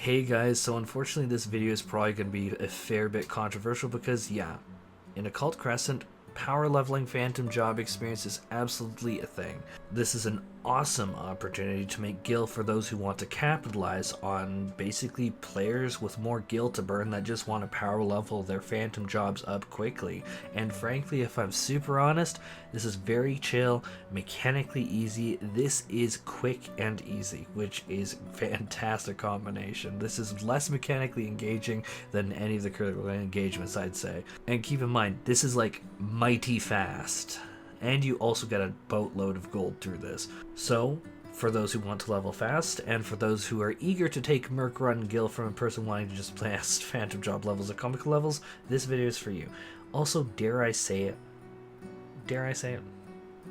Hey guys, so unfortunately this video is probably going to be a fair bit controversial because yeah, in Occult Crescent, power leveling phantom job experience is absolutely a thing. This is an awesome opportunity to make gil for those who want to capitalize on basically players with more gil to burn that just want to power level their phantom jobs up quickly. And frankly, if I'm super honest, this is very chill, mechanically easy. This is quick and easy, which is fantastic combination. This is less mechanically engaging than any of the critical engagements, I'd say. And keep in mind, this is like mighty fast. And you also get a boatload of gold through this. So, for those who want to level fast, and for those who are eager to take Merc Run Gil from a person wanting to just blast phantom job levels or comical levels, this video is for you. Also, dare I say it,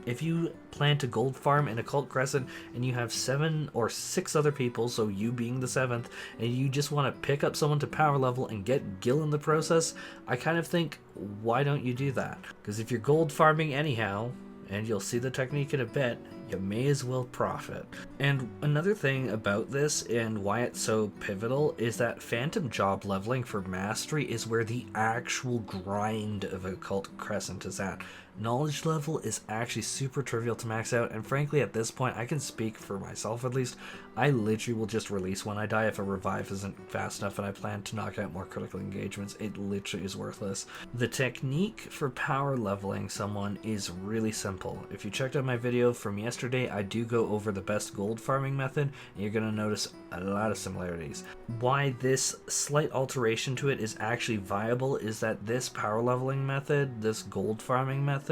if you plan to gold farm in Occult Crescent and you have 7 or 6 other people, so you being the 7th, and you just want to pick up someone to power level and get gil in the process, I kind of think, why don't you do that? Because if you're gold farming anyhow, and you'll see the technique in a bit, you may as well profit. And another thing about this and why it's so pivotal is that phantom job leveling for mastery is where the actual grind of Occult Crescent is at. Knowledge level is actually super trivial to max out, and frankly at this point, I can speak for myself at least, I literally will just release when I die if a revive isn't fast enough and I plan to knock out more critical engagements. It literally is worthless. The technique for power leveling someone is really simple. If you checked out my video from yesterday, I do go over the best gold farming method, and you're going to notice a lot of similarities. Why this slight alteration to it is actually viable is that this power leveling method, this gold farming method,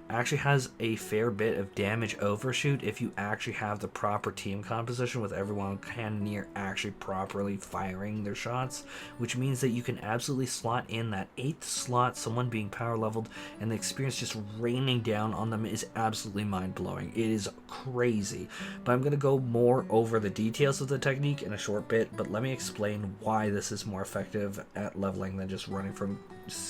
actually has a fair bit of damage overshoot if you actually have the proper team composition with everyone near actually properly firing their shots, which means that you can absolutely slot in that 8th slot, someone being power leveled, and the experience just raining down on them is absolutely mind-blowing. It is crazy. But I'm going to go more over the details of the technique in a short bit, but let me explain why this is more effective at leveling than just running from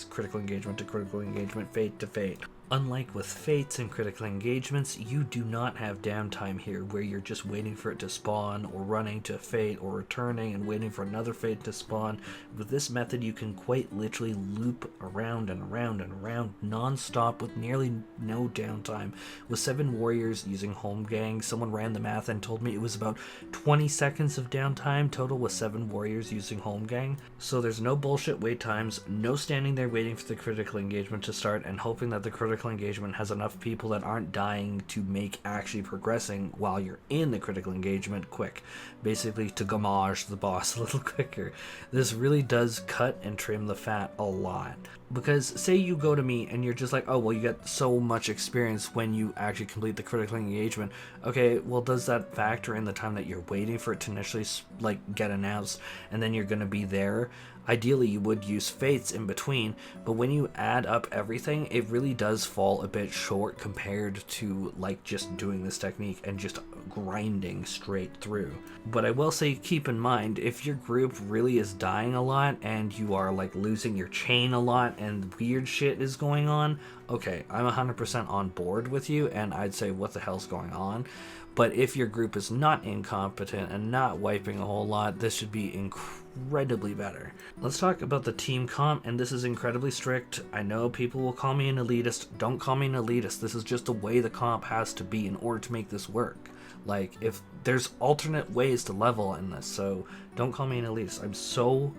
critical engagement to critical engagement, fate to fate. Unlike with fates and critical engagements, you do not have downtime here where you're just waiting for it to spawn or running to fate or returning and waiting for another fate to spawn. With this method, you can quite literally loop around and around and around non-stop with nearly no downtime. With 7 warriors using home gang, someone ran the math and told me it was about 20 seconds of downtime total with 7 warriors using home gang. So there's no bullshit wait times, no standing there waiting for the critical engagement to start and hoping that the critical engagement has enough people that aren't dying to make actually progressing while you're in the critical engagement quick, basically to gommage the boss a little quicker. This really does cut and trim the fat a lot, because say you go to me and you're just like, oh well, you get so much experience when you actually complete the critical engagement. Okay, well, does that factor in the time that you're waiting for it to initially like get announced and then you're gonna be there? Ideally, you would use fates in between, but when you add up everything, it really does fall a bit short compared to like just doing this technique and just grinding straight through. But I will say, keep in mind, if your group really is dying a lot and you are like losing your chain a lot and weird shit is going on, okay, I'm 100% on board with you and I'd say what the hell's going on. But if your group is not incompetent and not wiping a whole lot, this should be incredibly better. Let's talk about the team comp, and this is incredibly strict. I know people will call me an elitist. Don't call me an elitist. This is just the way the comp has to be in order to make this work. Like, if there's alternate ways to level in this, so don't call me an elitist. I'm so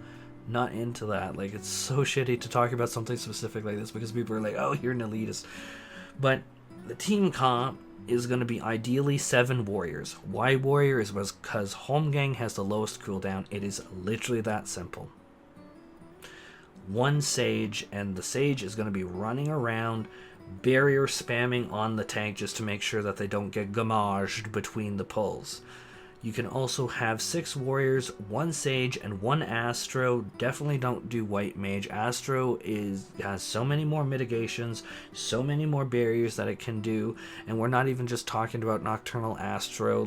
not into that. Like, it's so shitty to talk about something specific like this because people are like, oh, you're an elitist. But the team comp is going to be ideally 7 warriors. Why warrior is because home gang has the lowest cooldown. It is literally that simple. 1 sage, and the sage is going to be running around barrier spamming on the tank just to make sure that they don't get gommaged between the pulls. You can also have 6 warriors, 1 sage, and 1 astro. Definitely don't do white mage. Astro has so many more mitigations, so many more barriers that it can do, and we're not even just talking about nocturnal astro,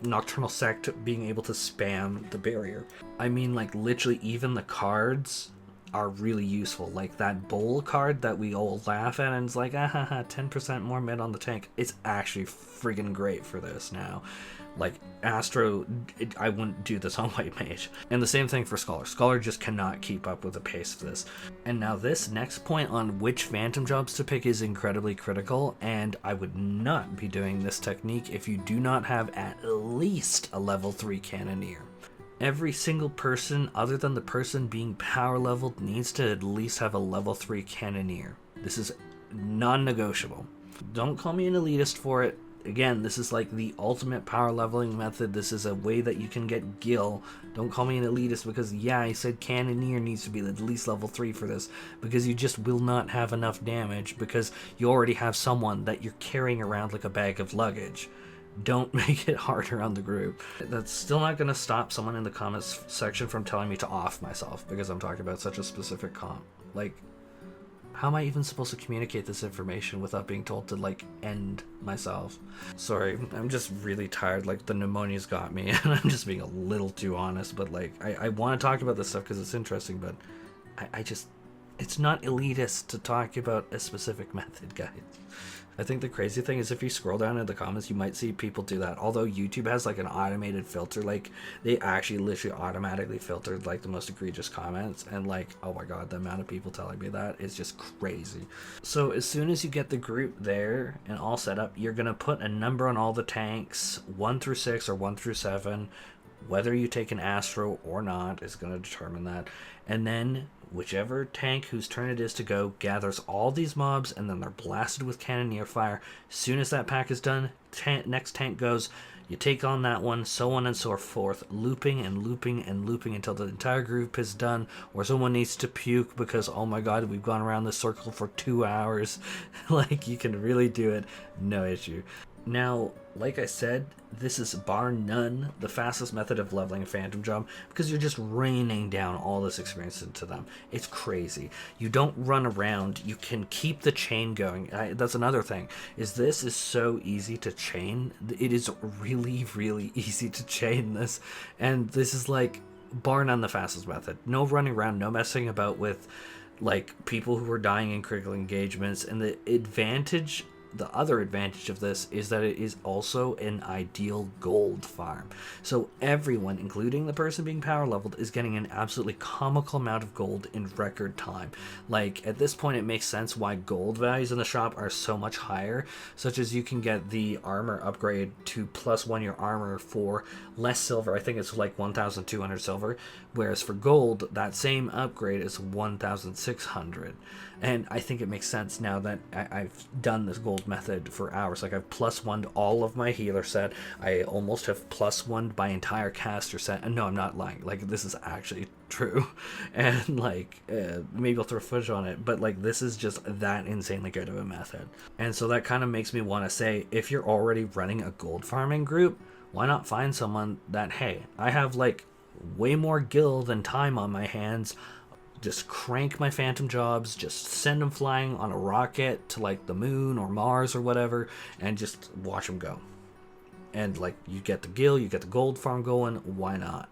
nocturnal sect being able to spam the barrier. I mean, like, literally even the cards are really useful. Like that bowl card that we all laugh at and it's like, 10% more mid on the tank. It's actually friggin' great for this now. Like Astro, I wouldn't do this on White Mage. And the same thing for Scholar. Scholar just cannot keep up with the pace of this. And now this next point on which Phantom jobs to pick is incredibly critical, and I would not be doing this technique if you do not have at least a level 3 Cannoneer. Every single person, other than the person being power leveled, needs to at least have a level 3 Cannoneer. This is non-negotiable. Don't call me an elitist for it. Again, this is like the ultimate power leveling method. This is a way that you can get Gil. Don't call me an elitist because, yeah, I said Cannoneer needs to be at least level 3 for this, because you just will not have enough damage because you already have someone that you're carrying around like a bag of luggage. Don't make it harder on the group. That's still not going to stop someone in the comments section from telling me to off myself because I'm talking about such a specific comp. Like, how am I even supposed to communicate this information without being told to, like, end myself? Sorry, I'm just really tired. Like, the pneumonia's got me, and I'm just being a little too honest. But, like, I want to talk about this stuff because it's interesting, but I just... It's not elitist to talk about a specific method, guys. I think the crazy thing is if you scroll down in the comments, you might see people do that. Although YouTube has like an automated filter, like they actually literally automatically filtered like the most egregious comments, and like, oh my god, the amount of people telling me that is just crazy. So as soon as you get the group there and all set up, you're gonna put a number on all the tanks, 1 through 6 or 1 through 7. Whether you take an Astro or not is going to determine that. And then whichever tank whose turn it is to go gathers all these mobs, and then they're blasted with Cannoneer fire. As soon as that pack is done, next tank goes, you take on that one, so on and so forth, looping and looping and looping until the entire group is done, or someone needs to puke because, oh my god, we've gone around this circle for 2 hours. Like, you can really do it, no issue. Now, like I said, this is bar none the fastest method of leveling a Phantom job, because you're just raining down all this experience into them. It's crazy. You don't run around. You can keep the chain going. That's another thing, is this is so easy to chain. It is really, really easy to chain this. And this is like bar none the fastest method. No running around, no messing about with like people who are dying in critical engagements. And the other advantage of this is that it is also an ideal gold farm. So everyone, including the person being power leveled, is getting an absolutely comical amount of gold in record time. Like, at this point, it makes sense why gold values in the shop are so much higher, such as you can get the armor upgrade to +1 your armor for less silver. I think it's like 1,200 silver, whereas for gold, that same upgrade is 1,600. And I think it makes sense now that I've done this gold method for hours. Like, I've +1'd all of my healer set. I almost have +1'd my entire caster set. And no, I'm not lying. Like, this is actually true. And like, maybe I'll throw footage on it, but like, this is just that insanely good of a method. And so that kind of makes me want to say, if you're already running a gold farming group, why not find someone that, hey, I have like way more gil than time on my hands. Just crank my Phantom jobs, just send them flying on a rocket to like the moon or Mars or whatever, and just watch them go. And like, you get the gil, you get the gold farm going, why not?